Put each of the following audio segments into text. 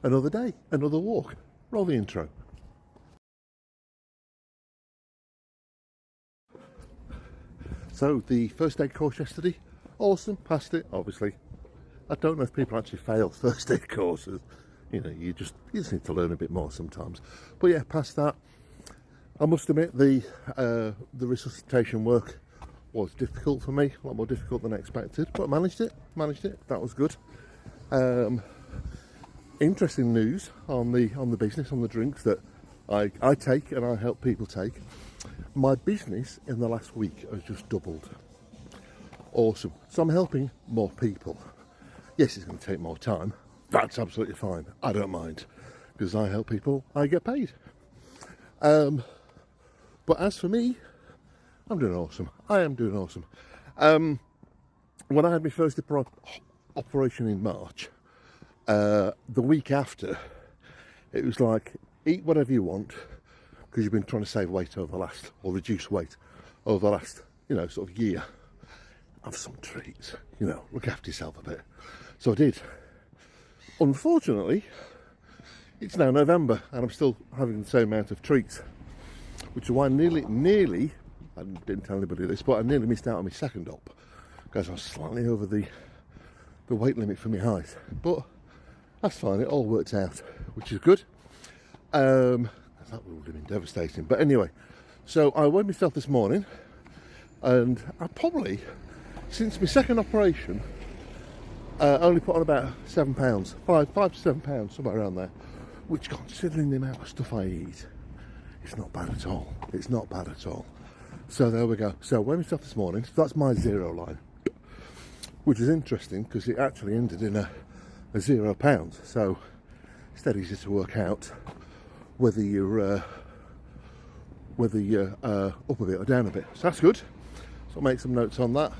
another day, another walk. Roll the intro. So the first aid course yesterday, awesome, passed it, obviously. I don't know if people actually fail first aid courses. You know, you just need to learn a bit more sometimes. But yeah, passed that. I must admit the resuscitation work was difficult for me, a lot more difficult than expected, but managed it, that was good. Interesting news on the business, on the drinks that I take and I help people take. My business in the last week has just doubled. Awesome. So I'm helping more people. Yes, it's going to take more time. That's absolutely fine. I don't mind. Because I help people, I get paid. But as for me, I'm doing awesome. I am doing awesome. When I had my first operation in March, the week after, it was like, eat whatever you want, because you've been trying to save weight over the last, or reduce weight over the last, sort of year. Have some treats, look after yourself a bit. So I did. Unfortunately, it's now November and I'm still having the same amount of treats, which is why I nearly, I didn't tell anybody this, but I nearly missed out on my second op because I was slightly over the weight limit for my height. But that's fine, it all worked out, which is good. That would have been devastating. But anyway, so I weighed myself this morning and I probably, since my second operation, only put on about 7 pounds, 5 to 7 pounds, somewhere around there, which, considering the amount of stuff I eat, it's not bad at all. It's not bad at all. So there we go. So I weighed myself this morning. So that's my 0 line, which is interesting because it actually ended in a 0 pounds. So it's dead easy to work out whether you're up a bit or down a bit. So that's good. So I'll make some notes on that.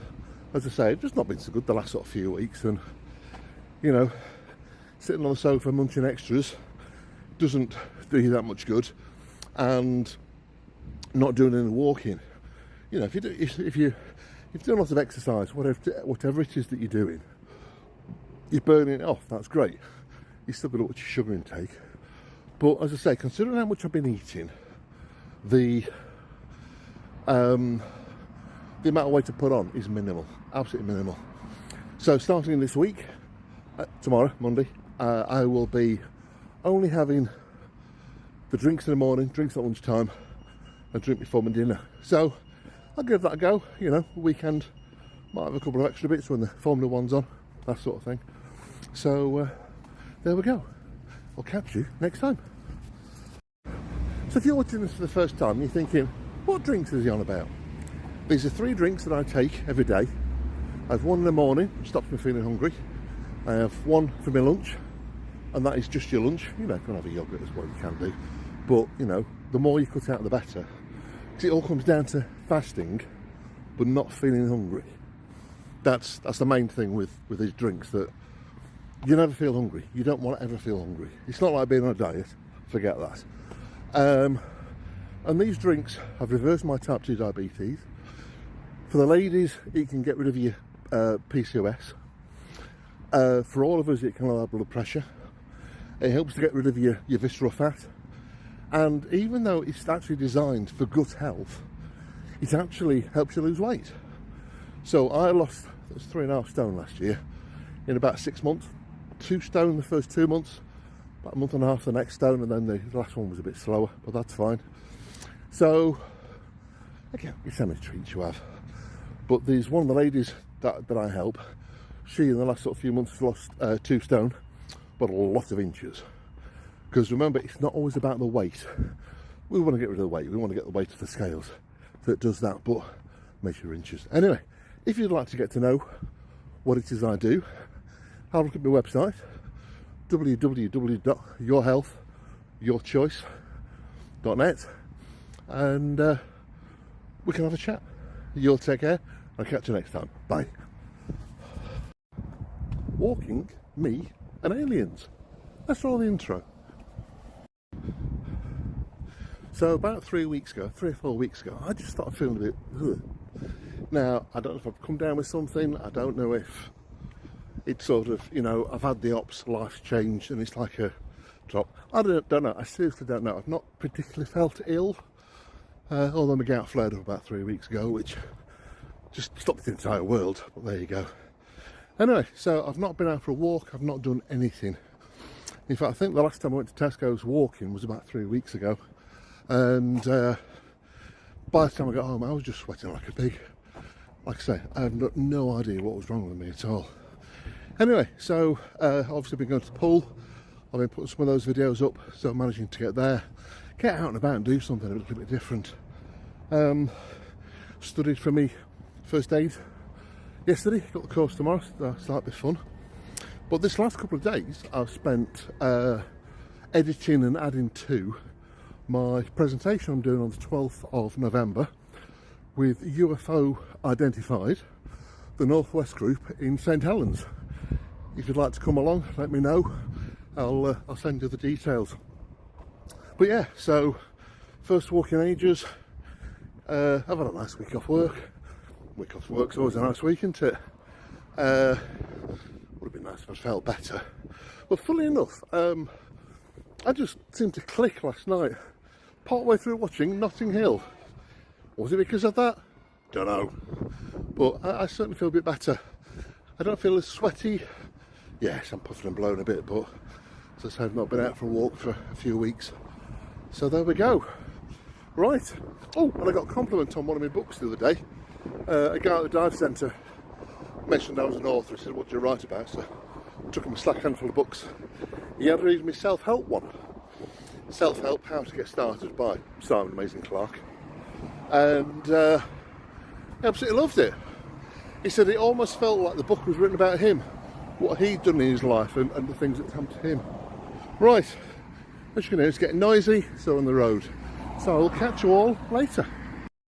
As I say, it's just not been so good the last sort of few weeks, and sitting on the sofa munching extras doesn't do you that much good, and not doing any walking. If you're doing lots of exercise, whatever it is that you're doing, you're burning it off. That's great. You still got to watch your sugar intake, but as I say, considering how much I've been eating, the amount of weight to put on is minimal, absolutely minimal. So starting this week, tomorrow, Monday, I will be only having the drinks in the morning, drinks at lunchtime, and drink before my dinner. So I'll give that a go, weekend, might have a couple of extra bits when the Formula One's on, that sort of thing. So there we go. I'll catch you next time. So if you're watching this for the first time, you're thinking, what drinks is he on about? These are 3 drinks that I take every day. I have one in the morning, which stops me feeling hungry. I have one for my lunch, and that is just your lunch. You can have a yogurt as well, you can do. But, the more you cut out, the better. Because it all comes down to fasting, but not feeling hungry. That's the main thing with these drinks, that you never feel hungry. You don't want to ever feel hungry. It's not like being on a diet. Forget that. And these drinks have reversed my type 2 diabetes. For the ladies, it can get rid of your PCOS. For all of us, it can lower blood pressure. It helps to get rid of your visceral fat. And even though it's actually designed for gut health, it actually helps you lose weight. So I lost 3.5 stone last year in about 6 months. 2 stone the first 2 months, about a month and a half the next stone, and then the last one was a bit slower, but that's fine. So, again, it's how many treats you have. But there's one of the ladies that I help. She, in the last sort of few months, has lost 2 stone, but a lot of inches. Because remember, it's not always about the weight. We want to get rid of the weight. We want to get the weight of the scales. So it does that, but measure inches. Anyway, if you'd like to get to know what it is I do, have a look at my website, www.yourhealthyourchoice.net, and we can have a chat. You'll take care. I'll catch you next time. Bye. Walking, me, and aliens. That's all the intro. So about 3 or 4 weeks ago, I just started feeling a bit ugh. Now, I don't know if I've come down with something. I don't know if it's sort of, I've had the ops, life's changed, and it's like top. I don't know. I seriously don't know. I've not particularly felt ill, although my gout flared up about 3 weeks ago, which just stopped the entire world. But there you go. Anyway, so I've not been out for a walk. I've not done anything. In fact, I think the last time I went to Tesco's walking was about 3 weeks ago, and by the time I got home, I was just sweating like a pig. Like I say, I have no idea what was wrong with me at all. Anyway, so obviously been going to the pool. I've been putting some of those videos up, so I'm managing to get there, get out and about and do something a little bit different. Studied for me first aid yesterday, got the course tomorrow, so that'll be fun. But this last couple of days I've spent editing and adding to my presentation I'm doing on the 12th of November with UFO Identified, the Northwest Group in St Helens. If you'd like to come along, let me know. I'll send you the details. But yeah, so first walk in ages. I've had a nice week off work. Week off work's always a nice week, isn't it? Would have been nice if I felt better. But funnily enough, I just seemed to click last night, partway through watching Notting Hill. Was it because of that? Don't know. But I certainly feel a bit better. I don't feel as sweaty. Yes, I'm puffing and blowing a bit, but as I said, I've not been out for a walk for a few weeks. So there we go. Right. Oh, and I got a compliment on one of my books the other day. A guy at the dive centre mentioned I was an author. He said, "What do you write about?" So I took him a slack handful of books. He had read me self-help one. Self-help, How to Get Started by Simon Amazing Clark. And he absolutely loved it. He said it almost felt like the book was written about him, what he'd done in his life and the things that happened to him. Right, as you can hear, it's getting noisy, so on the road. So I'll catch you all later.